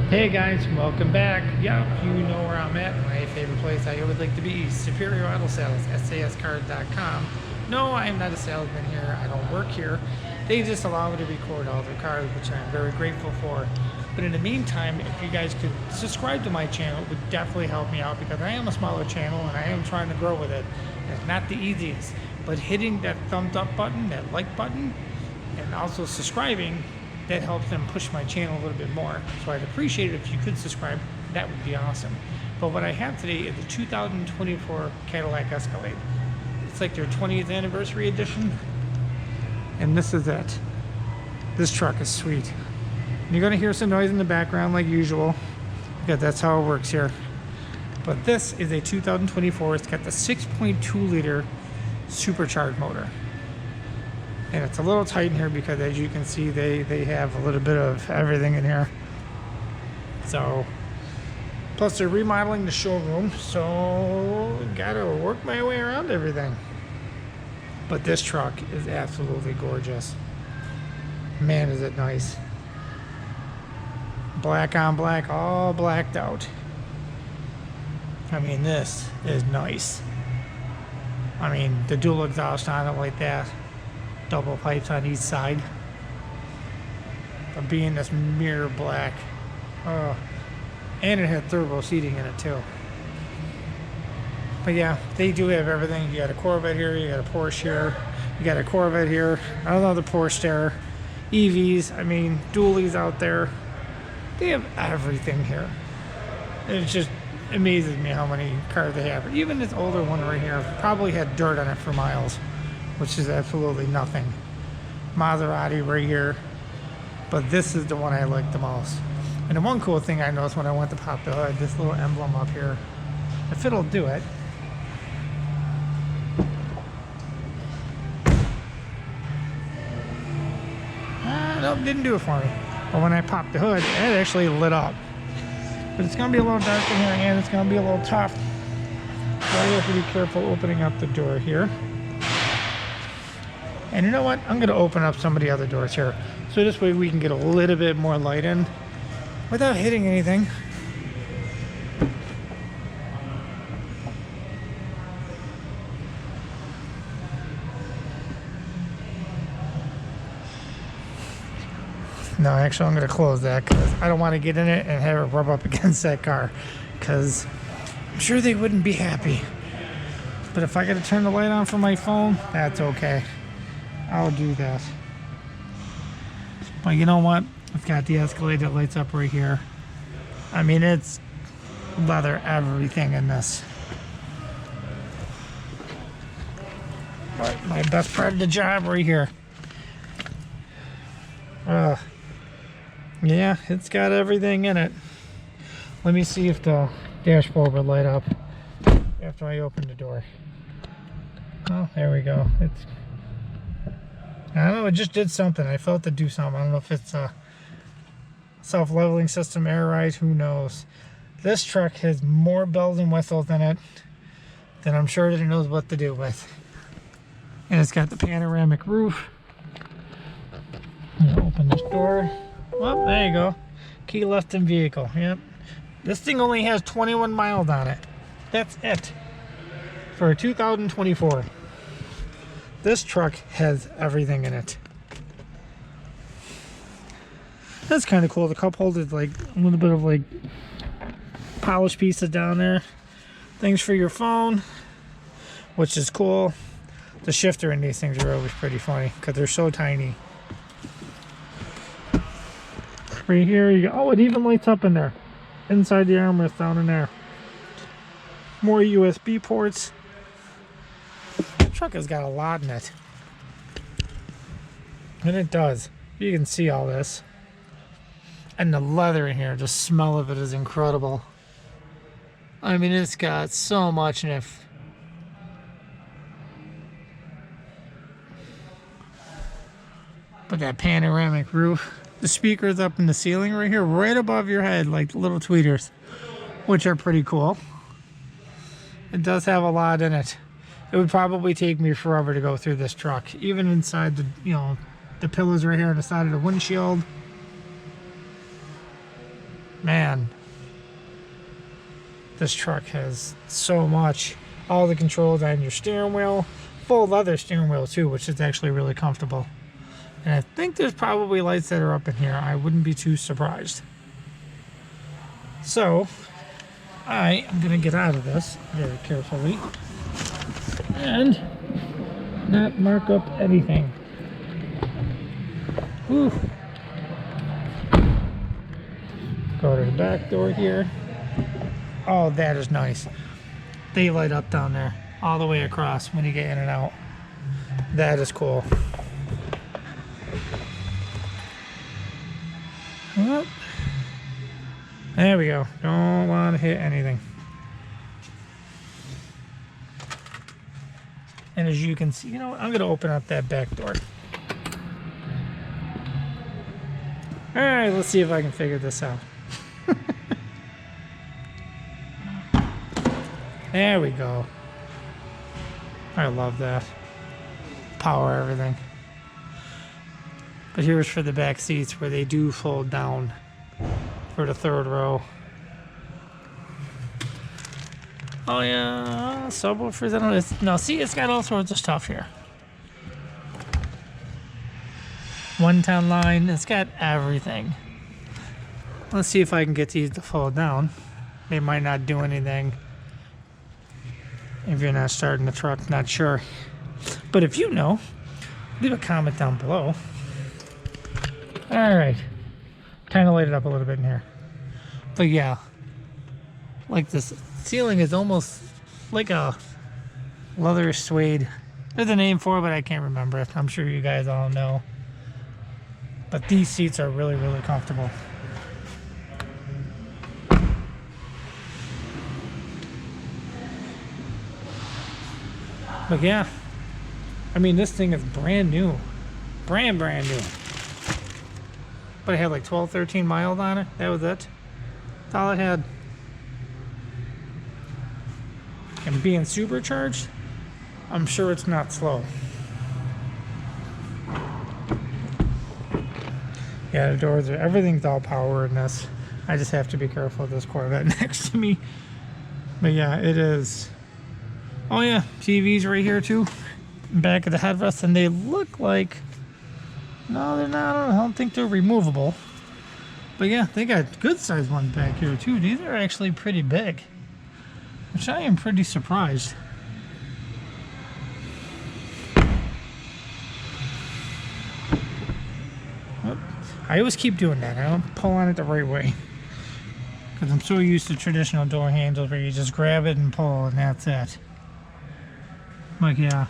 Hey guys, welcome back. Yeah, you know where I'm at. My favorite place I would like to be, Superior Auto Sales, sascars.com. No, I am not a salesman here. I don't work here. They just allow me to record all their cars, which I'm very grateful for. But in the meantime, if you guys could subscribe to my channel, it would definitely help me out because I am a smaller channel and I am trying to grow with it. And it's not the easiest, but hitting that thumbs up button, that like button, and also subscribing, that helps them push my channel a little bit more. So I'd appreciate it if you could subscribe. That would be awesome. But what I have today is the 2024 Cadillac Escalade. It's like their 20th anniversary edition. And this is it. This truck is sweet. And you're gonna hear some noise in the background like usual, because that's how it works here. But this is a 2024. It's got the 6.2 liter supercharged motor. And it's a little tight in here because, as you can see, they have a little bit of everything in here. So, plus they're remodeling the showroom, so gotta work my way around everything. But this truck is absolutely gorgeous. Man, is it nice. Black on black, all blacked out. I mean, this is nice. I mean, the dual exhaust on it like that. Double pipes on each side, but being this mirror black, and it had turbo seating in it too. But yeah, they do have everything. You got a Corvette here, you got a Porsche here, you got a Corvette here, another Porsche there, EVs, I mean dualies out there. They have everything here. It just amazes me how many cars they have. Even this older one right here probably had dirt on it for miles, which is absolutely nothing. Maserati right here, but this is the one I like the most. And the one cool thing I noticed when I went to pop the hood, this little emblem up here, if it'll do it. Nope, didn't do it for me. But when I popped the hood, it actually lit up. But it's gonna be a little dark in here and it's gonna be a little tough. So you have to be careful opening up the door here. And you know what? I'm going to open up some of the other doors here. So this way we can get a little bit more light in without hitting anything. No, actually I'm going to close that because I don't want to get in it and have it rub up against that car, because I'm sure they wouldn't be happy. But if I got to turn the light on for my phone, that's okay. I'll do that. But you know what? I've got the Escalade that lights up right here. I mean, it's leather everything in this. But my best part of the job right here. Yeah, it's got everything in it. Let me see if the dashboard will light up after I open the door. Oh, there we go. I don't know, it just did something. I felt it do something. I don't know if it's a self-leveling system, air ride, who knows. This truck has more bells and whistles in it than I'm sure that it knows what to do with. And it's got the panoramic roof. I'm gonna open this door. Well, there you go. Key left in vehicle. Yep. This thing only has 21 miles on it. That's it. For a 2024. This truck has everything in it. That's kind of cool. The cup holder's like a little bit of like polished pieces down there. Things for your phone, which is cool. The shifter in these things are always pretty funny because they're so tiny. Right here you go. Oh, it even lights up in there. Inside the armrest down in there. More USB ports. The truck has got a lot in it. And it does. You can see all this. And the leather in here, the smell of it is incredible. I mean, it's got so much in it. But that panoramic roof. The speakers up in the ceiling right here, right above your head, like little tweeters, which are pretty cool. It does have a lot in it. It would probably take me forever to go through this truck, even inside the, you know, the pillars right here on the side of the windshield. man, this truck has so much. All the controls on your steering wheel, full leather steering wheel too, which is actually really comfortable. And I think there's probably lights that are up in here. I wouldn't be too surprised. So I am gonna get out of this very carefully and not mark up anything. Whew. Go to the back door here. Oh, that is nice. They light up down there all the way across when you get in and out. That is cool. Well, there we go. Don't want to hit anything. And as you can see, you know what? I'm going to open up that back door. All right, let's see if I can figure this out. There we go. I love that. Power everything. But here's for the back seats where they do fold down for the third row. Oh yeah, subwoofers. I don't know. No, see, it's got all sorts of stuff here. 110 line. It's got everything. Let's see if I can get these to fold down. They might not do anything if you're not starting the truck. Not sure. But if you know, leave a comment down below. All right, kind of light it up a little bit in here, but yeah, like this ceiling is almost like a leather suede. There's a name for it, but I can't remember it. I'm sure you guys all know. But these seats are really, really comfortable. But yeah, I mean, this thing is brand new, brand new. But it had like 12, 13 miles on it. That was it. That's all it had. And being supercharged, I'm sure it's not slow. Yeah, the doors are, everything's all power in this. I just have to be careful of this Corvette next to me. But yeah, it is. Oh yeah, TVs right here too. Back of the headrest, and they look like, no, they're not. I don't think they're removable. But yeah, they got good sized ones back here too. These are actually pretty big, which I am pretty surprised. Oop. I always keep doing that. I don't pull on it the right way because I'm so used to traditional door handles where you just grab it and pull and that's it. But yeah.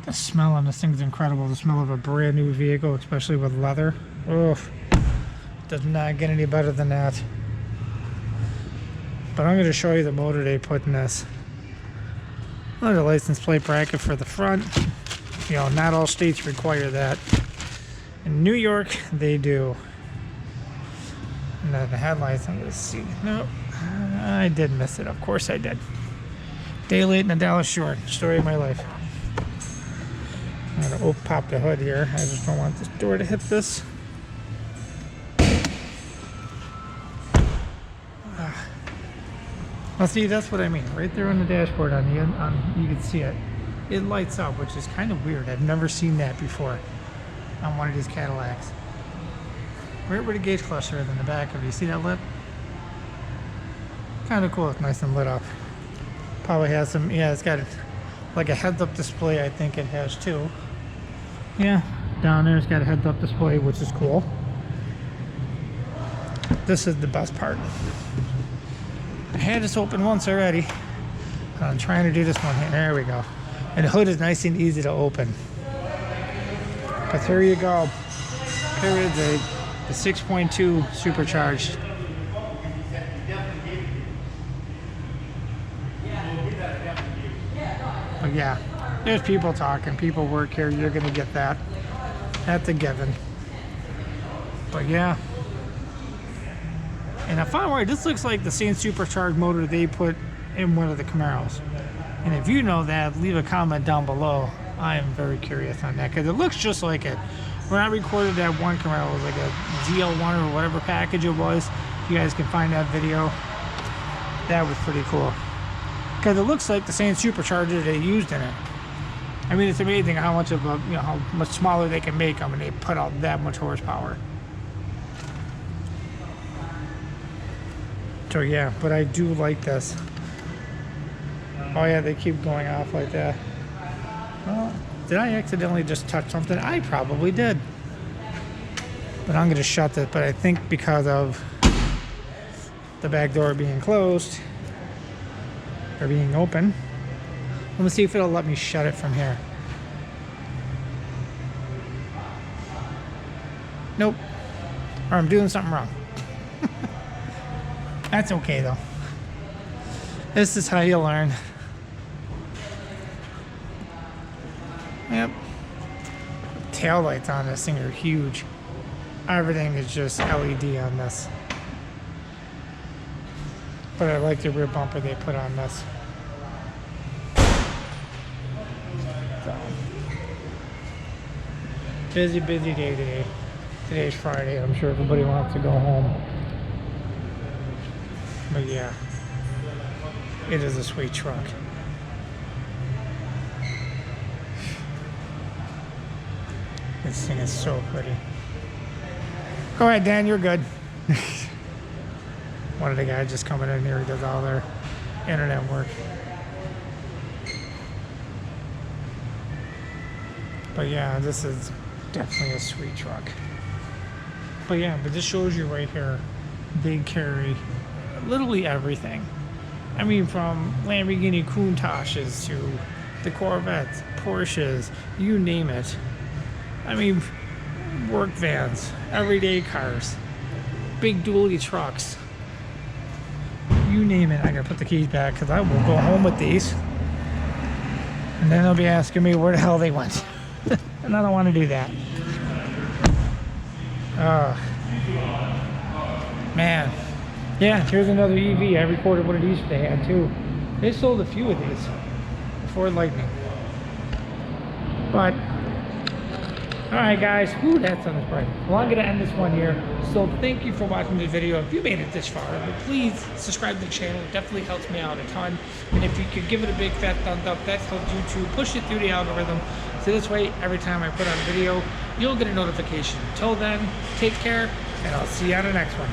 The smell on this thing's incredible. The smell of a brand new vehicle, especially with leather. Oof. Does not get any better than that. But I'm going to show you the motor they put in this. Look at the license plate bracket for the front. You know, not all states require that. In New York, they do. And then the headlights, I'm going to see. No, I did miss it. Of course I did. Day late and a dollar short. Story of my life. I'm going to pop the hood here. I just don't want this door to hit this. Well, see, that's what I mean. Right there on the dashboard, you can see it. It lights up, which is kind of weird. I've never seen that before on one of these Cadillacs. Right where the gauge cluster is in the back of it. You see that lit? Kind of cool. It's nice and lit up. Probably has some, yeah, it's got like a heads-up display, I think it has too. Yeah, down there it's got a heads-up display, which is cool. This is the best part. I had this open once already. I'm trying to do this one here. There we go. And the hood is nice and easy to open. But here you go. Here is the 6.2 supercharged. But yeah, there's people talking. People work here. You're going to get that. That's a given. But yeah. And if I'm right, this looks like the same supercharged motor they put in one of the Camaros. And if you know that, leave a comment down below. I am very curious on that because it looks just like it. When I recorded that one Camaro, it was like a DL1 or whatever package it was. You guys can find that video. That was pretty cool. Because it looks like the same supercharger they used in it. I mean, it's amazing how much of a, you know, how much smaller they can make them when they put out that much horsepower. So yeah, but I do like this. Oh yeah, they keep going off like that. Well, did I accidentally just touch something? I probably did. But I'm gonna shut this, but I think because of the back door being closed, or being open, let me see if it'll let me shut it from here. Nope. Or I'm doing something wrong. That's okay though. This is how you learn. Yep. Tail lights on this thing are huge. Everything is just LED on this. But I like the rear bumper they put on this. So, busy day today. Today's Friday. I'm sure everybody wants to go home. But yeah, it is a sweet truck. This thing is so pretty. Go ahead, Dan, you're good. One of the guys just coming in here, he does all their internet work. But yeah, this is definitely a sweet truck. But yeah, but this shows you right here, they carry literally everything. I mean, from Lamborghini Countaches to the Corvettes, Porsches, you name it. I mean, work vans, everyday cars, big dually trucks. You name it. I gotta put the keys back because I will go home with these. And then they'll be asking me where the hell they went. And I don't want to do that. Man. Yeah, here's another EV. I recorded one of these they had too. They sold a few of these. Ford Lightning. But alright guys, whoo, that's on the bright. Well, I'm going to end this one here. So thank you for watching this video. If you made it this far, please subscribe to the channel. It definitely helps me out a ton. And if you could give it a big fat thumbs up, that helps YouTube push it through the algorithm. So this way, every time I put out a video, you'll get a notification. Until then, take care, and I'll see you on the next one.